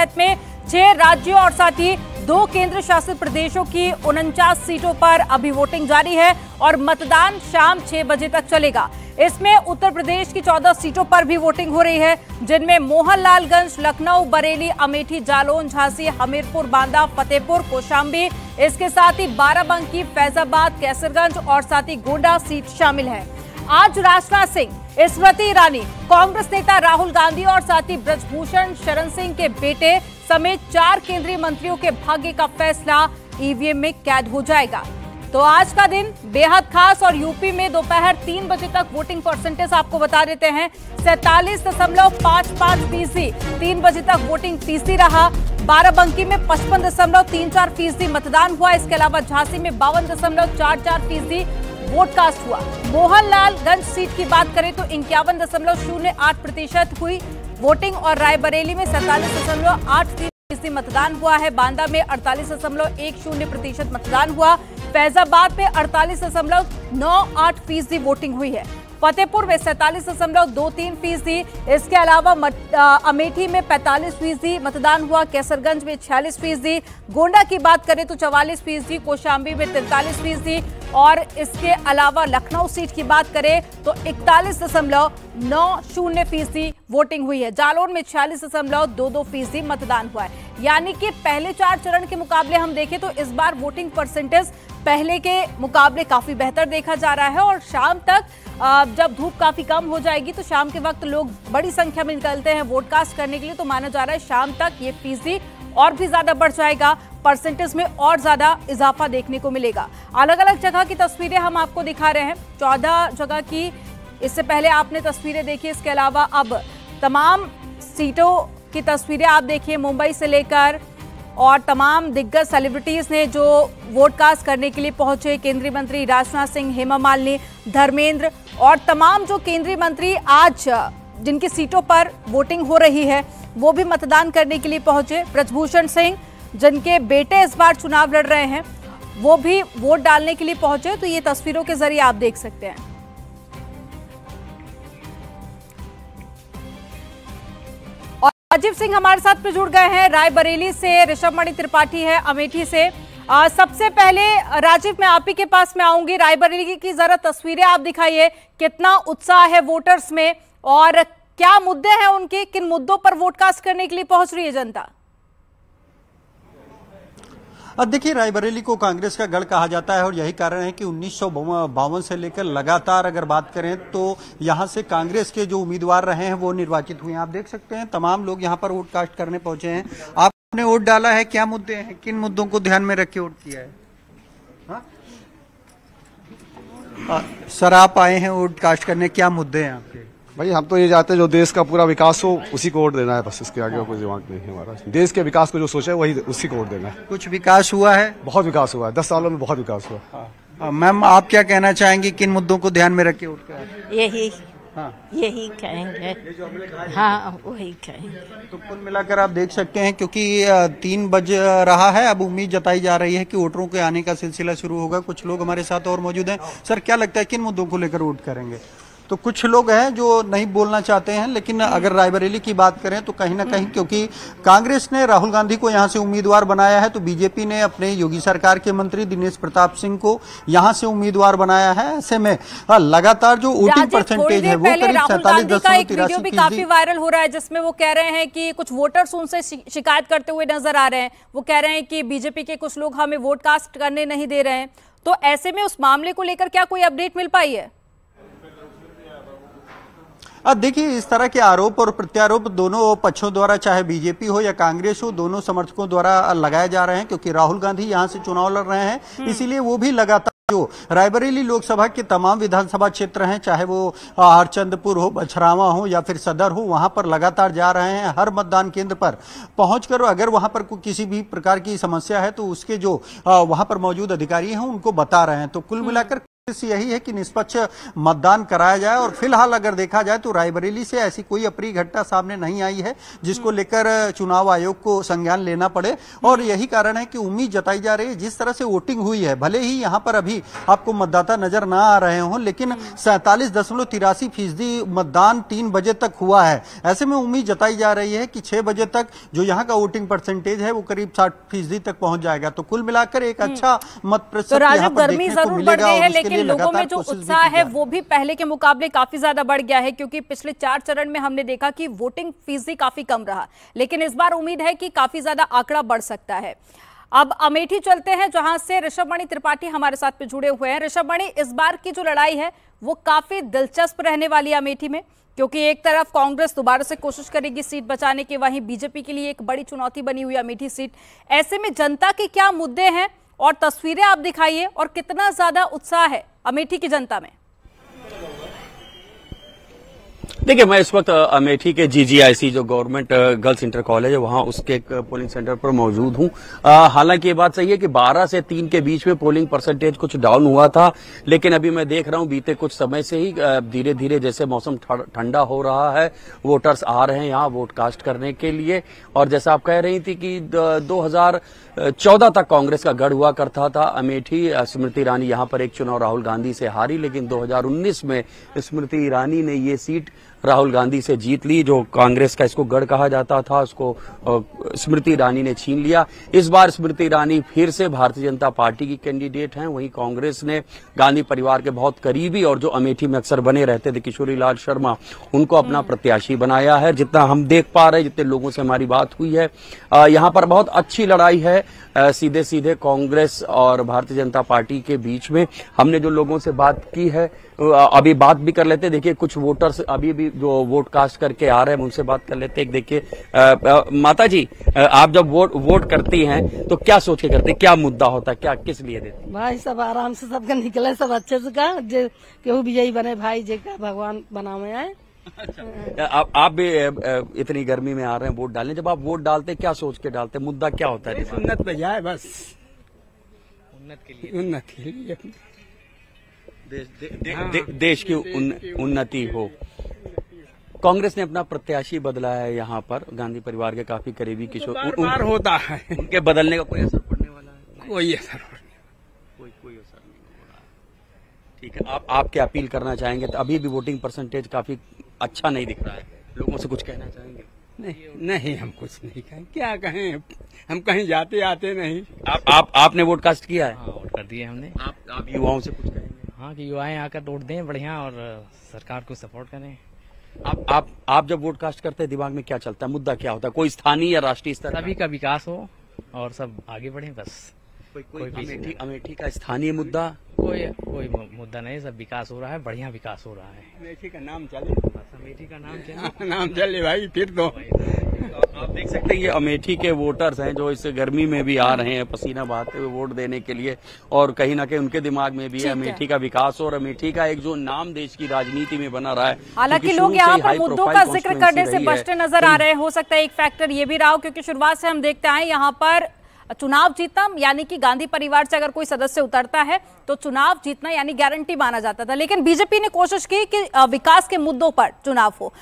तहत में 6 राज्यों और साथ ही 2 केंद्र शासित प्रदेशों की 49 सीटों पर अभी वोटिंग जारी है और मतदान शाम 6 बजे तक चलेगा। इसमें उत्तर प्रदेश की 14 सीटों पर भी वोटिंग हो रही है, जिनमें मोहनलालगंज, लखनऊ, बरेली, अमेठी, जालौन, झांसी, हमीरपुर, बांदा, फतेहपुर, कौशाम्बी, इसके साथ ही बाराबंकी, फैजाबाद, कैसरगंज और साथ ही गोंडा सीट शामिल है। आज राजनाथ सिंह, स्मृति ईरानी, कांग्रेस नेता राहुल गांधी और साथ ही ब्रजभूषण शरण सिंह के बेटे समेत 4 केंद्रीय मंत्रियों के भाग्य का फैसला ईवीएम में कैद हो जाएगा। तो आज का दिन बेहद खास और यूपी में दोपहर 3 बजे तक वोटिंग परसेंटेज आपको बता देते हैं 47.55%। 3 बजे तक वोटिंग फीसदी रहा। बाराबंकी में 55.34% मतदान हुआ। इसके अलावा झांसी में 52.44% वोट कास्ट हुआ। मोहनलालगंज सीट की बात करें तो 51.08% हुई वोटिंग और रायबरेली में 47.83% मतदान हुआ है। बांदा में 48.10% मतदान हुआ। फैजाबाद में 48.98% वोटिंग हुई है। फतेहपुर में 47.23%। इसके अलावा अमेठी में 45% मतदान हुआ। कैसरगंज में 46%। गोंडा की बात करें तो 44%। कौशाम्बी में 43% और इसके अलावा लखनऊ सीट की बात करें तो 41.90% वोटिंग हुई है। जालौन में 46.22% मतदान हुआ है। यानी कि पहले 4 चरण के मुकाबले हम देखें तो इस बार वोटिंग परसेंटेज पहले के मुकाबले काफी बेहतर देखा जा रहा है और शाम तक जब धूप काफी कम हो जाएगी तो शाम के वक्त लोग बड़ी संख्या में निकलते हैं वोट कास्ट करने के लिए, तो माना जा रहा है शाम तक ये फीसदी और भी ज्यादा बढ़ जाएगा, परसेंटेज में और ज्यादा इजाफा देखने को मिलेगा। अलग अलग जगह की तस्वीरें हम आपको दिखा रहे हैं, 14 जगह की इससे पहले आपने तस्वीरें देखी। इसके अलावा अब तमाम सीटों की तस्वीरें आप देखिए, मुंबई से लेकर और तमाम दिग्गज सेलिब्रिटीज ने जो वोट कास्ट करने के लिए पहुंचे, केंद्रीय मंत्री राजनाथ सिंह, हेमा मालिनी, धर्मेंद्र और तमाम जो केंद्रीय मंत्री आज जिनकी सीटों पर वोटिंग हो रही है वो भी मतदान करने के लिए पहुंचे। ब्रजभूषण सिंह जिनके बेटे इस बार चुनाव लड़ रहे हैं वो भी वोट डालने के लिए पहुंचे, तो ये तस्वीरों के जरिए आप देख सकते हैं। राजीव सिंह हमारे साथ पे जुड़ गए हैं, रायबरेली से ऋषभ मणि त्रिपाठी है अमेठी से। सबसे पहले राजीव मैं आप ही के पास में आऊंगी, रायबरेली की जरा तस्वीरें आप दिखाइए, कितना उत्साह है वोटर्स में और क्या मुद्दे हैं उनके, किन मुद्दों पर वोट कास्ट करने के लिए पहुंच रही है जनता? देखिए, रायबरेली को कांग्रेस का गढ़ कहा जाता है और यही कारण है कि 1952 से लेकर लगातार अगर बात करें तो यहां से कांग्रेस के जो उम्मीदवार रहे हैं वो निर्वाचित हुए हैं। आप देख सकते हैं तमाम लोग यहां पर वोट कास्ट करने पहुंचे हैं। आपने वोट डाला है, क्या मुद्दे हैं, किन मुद्दों को ध्यान में रख के वोट किया है? सर आप आए हैं वोट कास्ट करने, क्या मुद्दे हैं आपके? भाई हम तो ये चाहते हैं जो देश का पूरा विकास हो उसी को वोट देना है, बस इसके आगे कोई दिमाग नहीं है हमारा। देश के विकास को जो सोचा है वही उसी को वोट देना है। कुछ विकास हुआ है? बहुत विकास हुआ है, 10 सालों में बहुत विकास हुआ। मैम आप क्या कहना चाहेंगे, किन मुद्दों को ध्यान में रख के वोट किया? यही कहेंगे, हाँ वही कहेंगे। तो कुल मिलाकर आप देख सकते हैं क्योंकि 3 बज रहा है, अब उम्मीद जताई जा रही है कि वोटरों के आने का सिलसिला शुरू होगा। कुछ लोग हमारे साथ और मौजूद हैं। सर क्या लगता है किन मुद्दों को लेकर वोट करेंगे? तो कुछ लोग हैं जो नहीं बोलना चाहते हैं, लेकिन अगर रायबरेली की बात करें तो कहीं ना कहीं क्योंकि कांग्रेस ने राहुल गांधी को यहां से उम्मीदवार बनाया है, तो बीजेपी ने अपने योगी सरकार के मंत्री दिनेश प्रताप सिंह को यहां से उम्मीदवार बनाया है। ऐसे में लगातार जो वोटिंग परसेंटेज है वो करीब 47.83% भी काफी वायरल हो रहा है, जिसमें वो कह रहे हैं कि कुछ वोटर्स उनसे शिकायत करते हुए नजर आ रहे हैं। वो कह रहे हैं कि बीजेपी के कुछ लोग हमें वोट कास्ट करने नहीं दे रहे हैं। तो ऐसे में उस मामले को लेकर क्या कोई अपडेट मिल पाई है? देखिए, इस तरह के आरोप और प्रत्यारोप दोनों पक्षों द्वारा, चाहे बीजेपी हो या कांग्रेस हो, दोनों समर्थकों द्वारा लगाए जा रहे हैं क्योंकि राहुल गांधी यहां से चुनाव लड़ रहे हैं। इसीलिए वो भी लगातार जो रायबरेली लोकसभा के तमाम विधानसभा क्षेत्र हैं, चाहे वो हरचंदपुर हो, बछरावा हो या फिर सदर हो, वहां पर लगातार जा रहे हैं। हर मतदान केंद्र पर पहुंचकर अगर वहां पर किसी भी प्रकार की समस्या है तो उसके जो वहां पर मौजूद अधिकारी हैं उनको बता रहे हैं। तो कुल मिलाकर यही है कि निष्पक्ष मतदान कराया जाए। और फिलहाल अगर देखा जाए तो रायबरेली से ऐसी कोई अप्रिय घटना सामने नहीं आई है जिसको लेकर चुनाव आयोग को संज्ञान लेना पड़े। और यही कारण है कि उम्मीद जताई जा रही है जिस तरह से वोटिंग हुई है, भले ही यहां पर अभी आपको मतदाता नजर ना आ रहे हों, लेकिन 47.83% मतदान 3 बजे तक हुआ है। ऐसे में उम्मीद जताई जा रही है कि 6 बजे तक जो यहाँ का वोटिंग परसेंटेज है वो करीब 60% तक पहुंच जाएगा। तो कुल मिलाकर एक अच्छा मत प्रतिशत यहाँ पर देखने को मिलेगा। लोगों में जो उत्साह है वो भी पहले के मुकाबले काफी ज्यादा बढ़ गया है, क्योंकि पिछले 4 चरण में हमने देखा कि वोटिंग फीसदी काफी कम रहा, लेकिन इस बार उम्मीद है कि काफी ज्यादा आंकड़ा बढ़ सकता है। अब अमेठी चलते हैं, जहां से ऋषभमणि त्रिपाठी हमारे साथ पे जुड़े हुए हैं। ऋषभमणि, इस बार की जो लड़ाई है वो काफी दिलचस्प रहने वाली है अमेठी में, क्योंकि एक तरफ कांग्रेस दोबारा से कोशिश करेगी सीट बचाने की, वहीं बीजेपी के लिए एक बड़ी चुनौती बनी हुई अमेठी सीट। ऐसे में जनता के क्या मुद्दे हैं और तस्वीरें आप दिखाइए, और कितना ज्यादा उत्साह है अमेठी की जनता में? देखिए, मैं इस वक्त अमेठी के GGIC जो गवर्नमेंट गर्ल्स इंटर कॉलेज है वहां उसके एक पोलिंग सेंटर पर मौजूद हूं। हालांकि ये बात सही है कि 12 से 3 के बीच में पोलिंग परसेंटेज कुछ डाउन हुआ था, लेकिन अभी मैं देख रहा हूं बीते कुछ समय से ही धीरे धीरे जैसे मौसम ठंडा हो रहा है, वोटर्स आ रहे हैं यहाँ वोट कास्ट करने के लिए। और जैसा आप कह रही थी कि 2014 तक कांग्रेस का गढ़ हुआ करता था अमेठी। स्मृति ईरानी यहाँ पर एक चुनाव राहुल गांधी से हारी, लेकिन 2019 में स्मृति ईरानी ने ये सीट राहुल गांधी से जीत ली। जो कांग्रेस का इसको गढ़ कहा जाता था उसको स्मृति ईरानी ने छीन लिया। इस बार स्मृति ईरानी फिर से भारतीय जनता पार्टी की कैंडिडेट हैं। वहीं कांग्रेस ने गांधी परिवार के बहुत करीबी और जो अमेठी में अक्सर बने रहते थे किशोरी लाल शर्मा, उनको अपना प्रत्याशी बनाया है। जितना हम देख पा रहे हैं, जितने लोगों से हमारी बात हुई है, यहाँ पर बहुत अच्छी लड़ाई है सीधे सीधे कांग्रेस और भारतीय जनता पार्टी के बीच में। हमने जो लोगों से बात की है अभी बात भी कर लेते। देखिए, कुछ वोटर्स अभी भी जो वोट कास्ट करके आ रहे हैं उनसे बात कर लेते हैं। देखिए माता जी, आप जब वोट करती हैं तो क्या सोच के करते हैं, क्या मुद्दा होता है, क्या किस लिए देते हैं? भाई सब आराम से सबका निकले, सब अच्छे से का केहू विजयी बने भाई, जे का भगवान बनावे आए। अच्छा, आप भी इतनी गर्मी में आ रहे हैं वोट डालने, जब आप वोट डालते क्या सोच के डालते, मुद्दा क्या होता है? उन्नत पे जाए, बस उन्नत के लिए देश की उन्नति हो। कांग्रेस ने अपना प्रत्याशी बदला है यहाँ पर, गांधी परिवार के काफी करीबी किशोर होता है, उनके बदलने का कोई असर पड़ने वाला है? कोई असर कोई असर नहीं हो रहा है। ठीक है, आप क्या अपील करना चाहेंगे? तो अभी भी वोटिंग परसेंटेज काफी अच्छा नहीं दिख रहा है, लोगों से कुछ कहना चाहेंगे? नहीं, हम कुछ नहीं कहें, क्या कहें, हम कहीं जाते आते नहीं। आपने वोट कास्ट किया है? हाँ, वोट कर दिए हमने। आप युवाओं से कुछ कहेंगे? हाँ, कि युवाएं आकर वोट दें बढ़िया और सरकार को सपोर्ट करें। आप जब वोट कास्ट करते हैं दिमाग में क्या चलता है, मुद्दा क्या होता है? कोई स्थानीय या राष्ट्रीय स्तर सभी का विकास हो और सब आगे बढ़े, बस। कोई अमेठी का स्थानीय मुद्दा? कोई मुद्दा नहीं, सब विकास हो रहा है, बढ़िया विकास हो रहा है। अमेठी का नाम चले, बस अमेठी का नाम चले, नाम चले भाई, फिर तो आप देख सकते हैं ये अमेठी के वोटर्स हैं जो इस गर्मी में भी आ रहे हैं पसीना बहाते हुए वोट देने के लिए, और कहीं ना कहीं उनके दिमाग में भी है अमेठी का विकास और अमेठी का एक जो नाम देश की राजनीति में बना रहा है। हालांकि लोग यहाँ पर मुद्दों का जिक्र करने से बचते नजर आ रहे हैं। हो सकता है एक फैक्टर ये भी रहा हो, क्योंकि शुरुआत से हम देखते आए यहाँ पर चुनाव जीतना यानी कि गांधी परिवार से अगर कोई सदस्य उतरता है तो चुनाव जीतना यानी गारंटी माना जाता था, लेकिन बीजेपी ने कोशिश की कि विकास के मुद्दों पर चुनाव हो।